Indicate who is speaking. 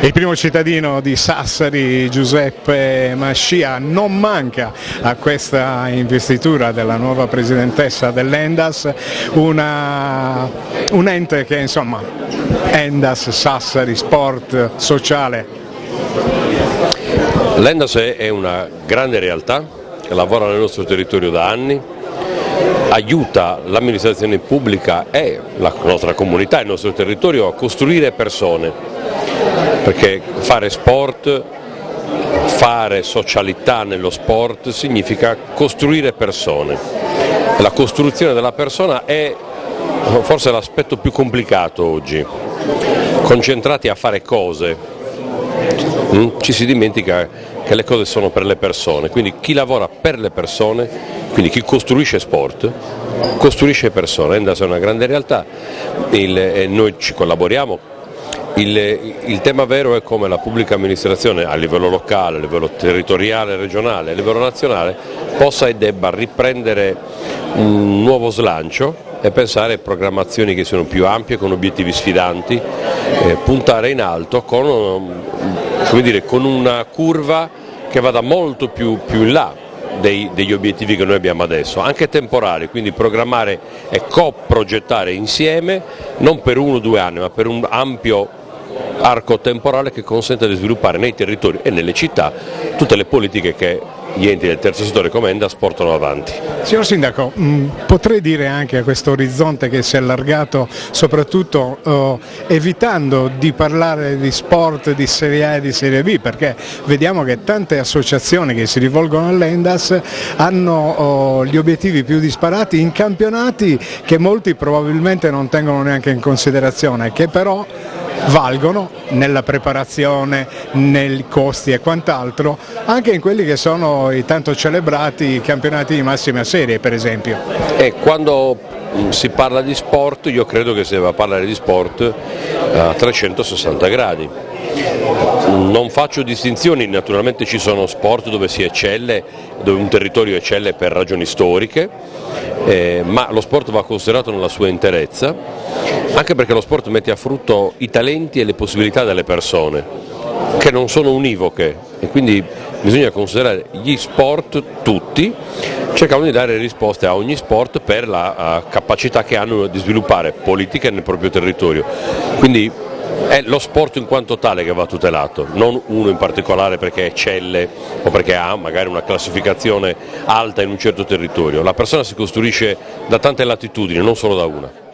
Speaker 1: Il primo cittadino di Sassari, Giuseppe Mascia, non manca a questa investitura della nuova presidentessa dell'Endas, un ente che insomma, Endas, Sassari, sport, sociale.
Speaker 2: L'Endas è una grande realtà che lavora nel nostro territorio da anni, aiuta l'amministrazione pubblica e la nostra comunità, il nostro territorio a costruire persone, perché fare sport, fare socialità nello sport significa costruire persone. La costruzione della persona è forse l'aspetto più complicato oggi. Concentrati a fare cose, ci si dimentica che le cose sono per le persone, quindi chi lavora per le persone, quindi chi costruisce sport, costruisce persone. Endas è una grande realtà, noi ci collaboriamo. Il tema vero è come la pubblica amministrazione a livello locale, a livello territoriale, regionale, a livello nazionale possa e debba riprendere un nuovo slancio e pensare a programmazioni che siano più ampie, con obiettivi sfidanti, puntare in alto con una curva che vada molto più in là degli obiettivi che noi abbiamo adesso, anche temporali, quindi programmare e coprogettare insieme, non per 1 o 2 anni, ma per un ampio arco temporale che consenta di sviluppare nei territori e nelle città tutte le politiche che gli enti del terzo settore come Endas portano avanti.
Speaker 1: Signor Sindaco, potrei dire anche a questo orizzonte che si è allargato soprattutto evitando di parlare di sport di Serie A e di Serie B, perché vediamo che tante associazioni che si rivolgono all'Endas hanno gli obiettivi più disparati in campionati che molti probabilmente non tengono neanche in considerazione, che però valgono nella preparazione, nei costi e quant'altro, anche in quelli che sono i tanto celebrati campionati di massima serie, per esempio.
Speaker 2: E quando si parla di sport, io credo che si debba parlare di sport a 360 gradi. Non faccio distinzioni, naturalmente ci sono sport dove si eccelle, dove un territorio eccelle per ragioni storiche, ma lo sport va considerato nella sua interezza, anche perché lo sport mette a frutto i talenti e le possibilità delle persone, che non sono univoche, e quindi bisogna considerare gli sport tutti, cercando di dare risposte a ogni sport per la capacità che hanno di sviluppare politiche nel proprio territorio. Quindi è lo sport in quanto tale che va tutelato, non uno in particolare perché eccelle o perché ha magari una classificazione alta in un certo territorio. La persona si costruisce da tante latitudini, non solo da una.